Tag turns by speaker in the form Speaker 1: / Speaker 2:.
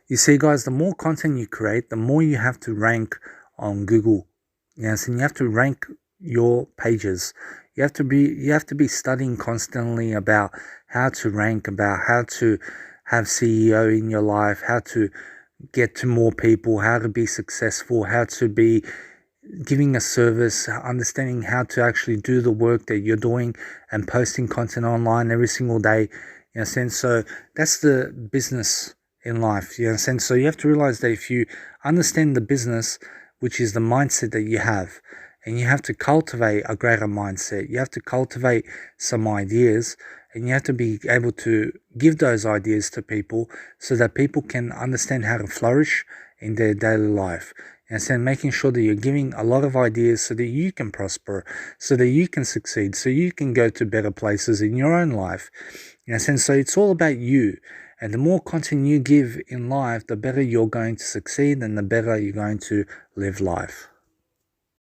Speaker 1: You see, guys, the more content you create, the more you have to rank on Google. Yes, and you have to rank your pages. You have to be studying constantly about how to rank, about how to have CEO in your life, how to get to more people, how to be successful, how to be giving a service, understanding how to actually do the work that you're doing and posting content online every single day. You know, so that's the business in life. You know, so you have to realize that if you understand the business, which is the mindset that you have, and you have to cultivate a greater mindset, you have to cultivate some ideas, and you have to be able to give those ideas to people so that people can understand how to flourish in their daily life. And so making sure that you're giving a lot of ideas so that you can prosper, so that you can succeed, so you can go to better places in your own life. And so it's all about you. And the more content you give in life, the better you're going to succeed and the better you're going to live life.